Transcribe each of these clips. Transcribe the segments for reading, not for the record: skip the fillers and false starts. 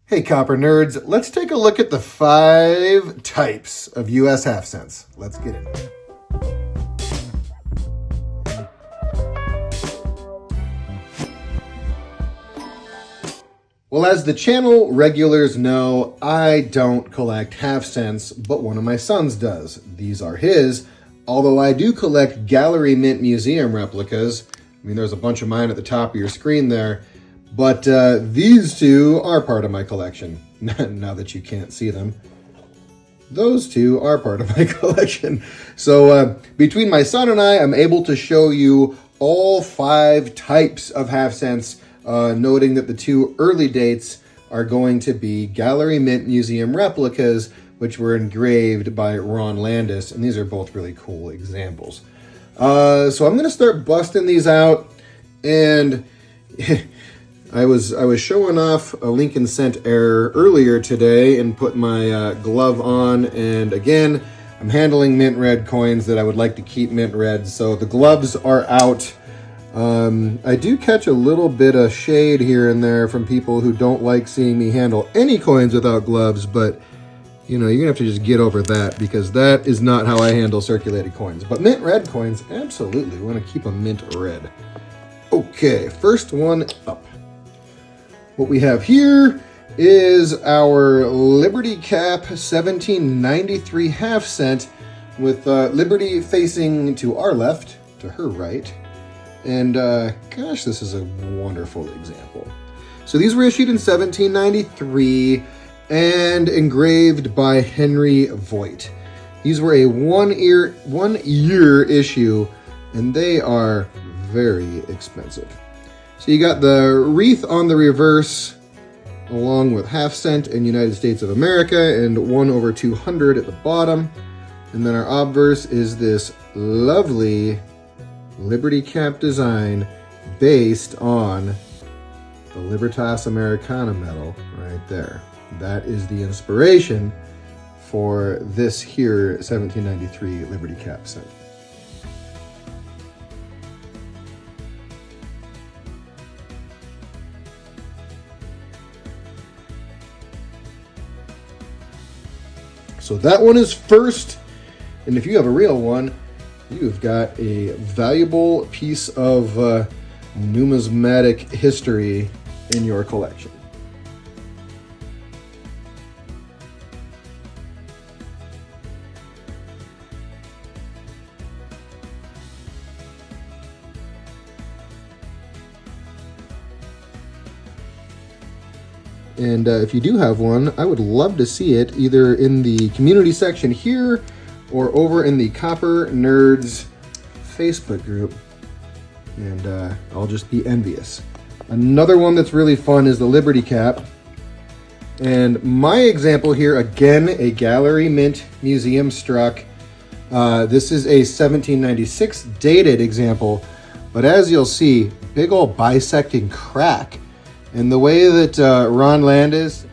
Hey copper nerds, let's take a look at the 5 types of US half cents. Let's get into it. Well, as the channel regulars know, I don't collect half cents, but one of my sons does. These are his, although I do collect gallery mint museum replicas. I mean, there's a bunch of mine at the top of your screen there. But these two are part of my collection, now that you can't see them. Those two are part of my collection. So between my son and I, I'm able to show you all 5 types of half cents, noting that the 2 early dates are going to be Gallery Mint Museum replicas, which were engraved by Ron Landis, and these are both really cool examples. So I'm going to start busting these out, and I was showing off a Lincoln cent error earlier today and put my glove on, and again, I'm handling mint red coins that I would like to keep mint red, so the gloves are out. I do catch a little bit of shade here and there from people who don't like seeing me handle any coins without gloves, but you know, you're gonna have to just get over that, because that is not how I handle circulated coins. But mint red coins, absolutely, we want to keep them mint red. Okay, first one up. What we have here is our Liberty Cap 1793 half cent with Liberty facing to our left, to her right. And gosh, this is a wonderful example. So these were issued in 1793 and engraved by Henry Voigt. These were a one year issue, and they are very expensive. So you got the wreath on the reverse, along with half cent and United States of America, and 1/200 at the bottom. And then our obverse is this lovely Liberty Cap design based on the Libertas Americana medal right there. That is the inspiration for this here 1793 Liberty Cap cent. So that one is first, and if you have a real one, you've got a valuable piece of numismatic history in your collection. And if you do have one, I would love to see it either in the community section here or over in the Copper Nerds Facebook group. And I'll just be envious. Another one that's really fun is the Liberty Cap. And my example here, again, a Gallery Mint Museum struck. This is a 1796 dated example, but as you'll see, big old bisecting crack. And the way that Ron Landis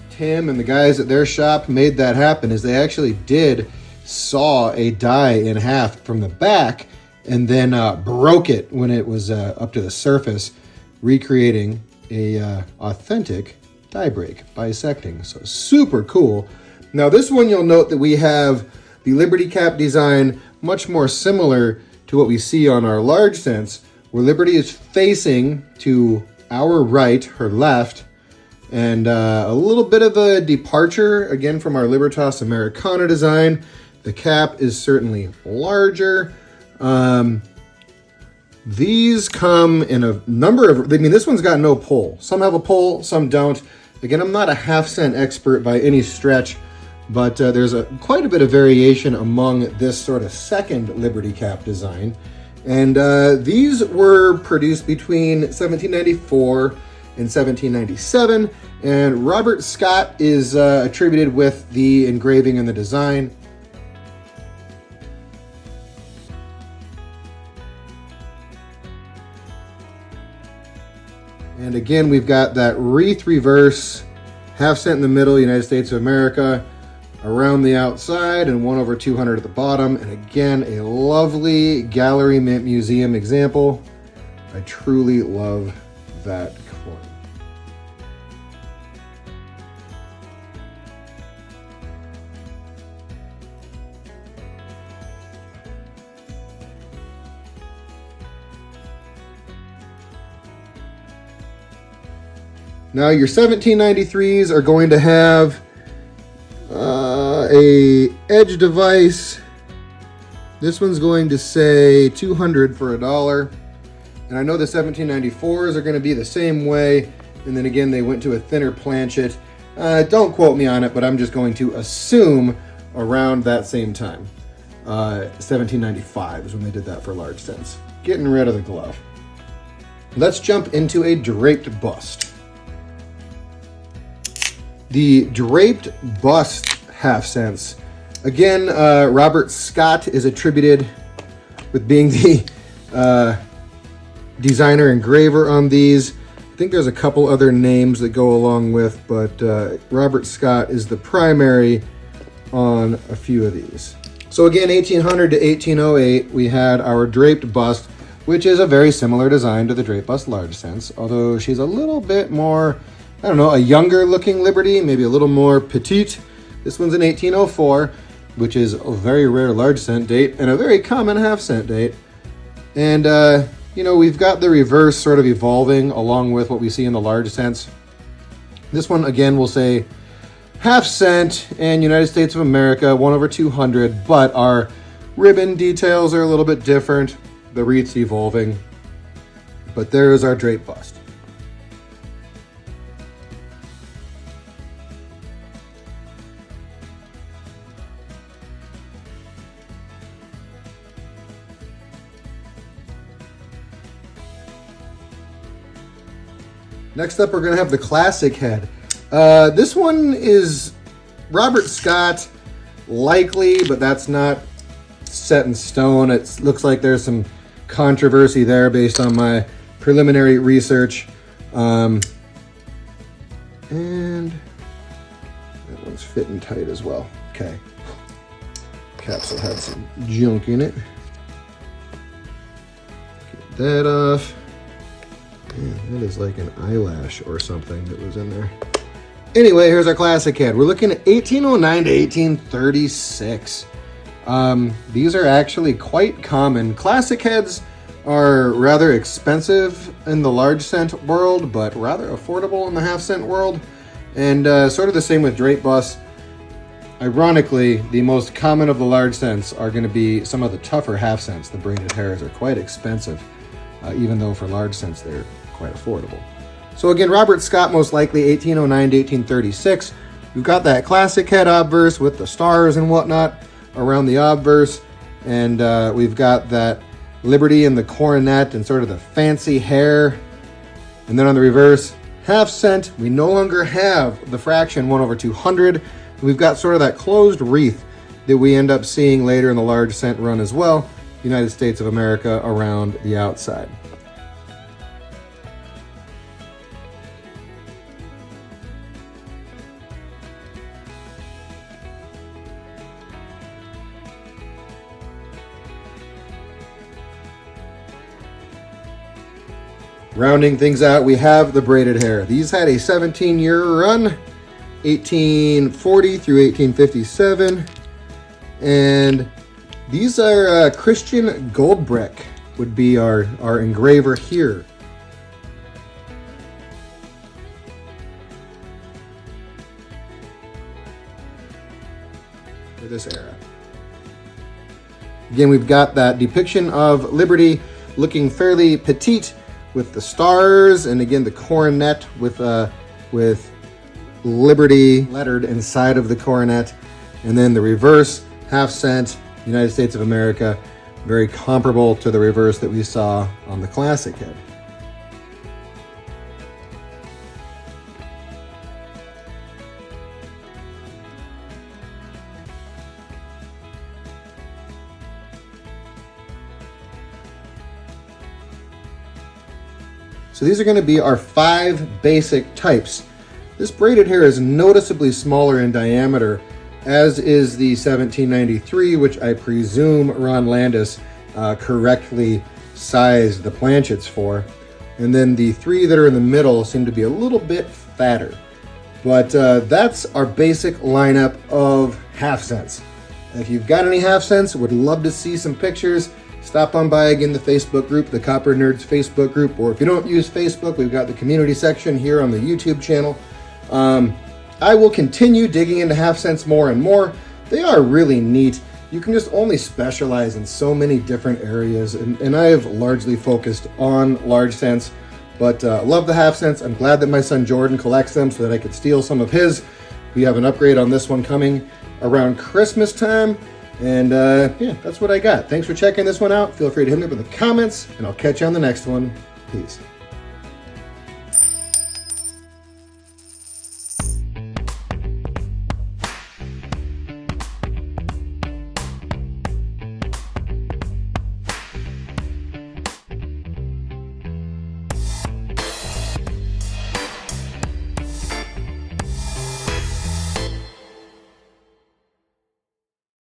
Tim and the guys at their shop made that happen is they actually did saw a die in half from the back and then broke it when it was up to the surface, recreating a authentic die break, bisecting. So super cool. Now this one, you'll note that we have the Liberty Cap design much more similar to what we see on our large cents, where Liberty is facing to our right, her left, and a little bit of a departure again from our Libertas Americana design. The cap is certainly larger. These come in a number of, I mean, this one's got no pull. Some have a pull, some don't. Again, I'm not a half cent expert by any stretch, but there's quite a bit of variation among this sort of second Liberty Cap design. And these were produced between 1794 and 1797, and Robert Scott is attributed with the engraving and the design. And again, we've got that wreath reverse, half cent in the middle, United States of America, around the outside and 1/200 at the bottom. And again, a lovely Gallery Mint Museum example. I truly love that coin. Now your 1793s are going to have a edge device. This one's going to say 200 for $1. And I know the 1794s are going to be the same way. And then again, they went to a thinner planchet. Don't quote me on it, but I'm just going to assume around that same time. 1795 is when they did that for large cents. Getting rid of the glove. Let's jump into a draped bust. The Draped Bust half cents. Again, Robert Scott is attributed with being the designer engraver on these. I think there's a couple other names that go along with, but Robert Scott is the primary on a few of these. So again, 1800 to 1808, we had our Draped Bust, which is a very similar design to the Draped Bust large cents, although she's a little bit more, I don't know, a younger looking Liberty, maybe a little more petite. This one's in 1804, which is a very rare large cent date and a very common half cent date. And, you know, we've got the reverse sort of evolving along with what we see in the large cents. This one, again, will say half cent and United States of America, 1/200, but our ribbon details are a little bit different. The wreath's evolving. But there is our Draped Bust. Next up, we're going to have the classic head. This one is Robert Scott, likely, but that's not set in stone. It looks like there's some controversy there based on my preliminary research. And that one's fitting tight as well. Okay. Capsule had some junk in it. Get that off. Man, that is like an eyelash or something that was in there. Anyway, here's our classic head. We're looking at 1809 to 1836. These are actually quite common. Classic heads are rather expensive in the large cent world, but rather affordable in the half cent world. And sort of the same with Draped Bust. Ironically, the most common of the large cents are going to be some of the tougher half cents. The braided hairs are quite expensive, even though for large cents they're quite affordable. So again, Robert Scott, most likely 1809 to 1836. We've got that classic head obverse with the stars and whatnot around the obverse. And we've got that Liberty and the coronet and sort of the fancy hair. And then on the reverse, half cent, we no longer have the fraction 1/200. We've got sort of that closed wreath that we end up seeing later in the large cent run as well. United States of America around the outside. Rounding things out, we have the braided hair. These had a 17-year run, 1840 through 1857. And these are Christian Goldbrick would be our engraver here. For this era. Again, we've got that depiction of Liberty looking fairly petite with the stars, and again the coronet with Liberty lettered inside of the coronet, and then the reverse half cent United States of America, very comparable to the reverse that we saw on the classic head. So these are going to be our 5 basic types. This braided hair is noticeably smaller in diameter as is the 1793, which I presume Ron Landis correctly sized the planchets for. And then the 3 that are in the middle seem to be a little bit fatter. But that's our basic lineup of half cents. If you've got any half cents, would love to see some pictures. Stop on by again the Facebook group, the Copper Nerds Facebook group, or if you don't use Facebook, we've got the community section here on the YouTube channel. I will continue digging into half cents more and more. They are really neat. You can just only specialize in so many different areas, and I have largely focused on large cents, but love the half cents. I'm glad that my son Jordan collects them so that I could steal some of his. We have an upgrade on this one coming around Christmas time, and yeah, that's what I got. Thanks for checking this one out. Feel free to hit me up in the comments, and I'll catch you on the next one. Peace.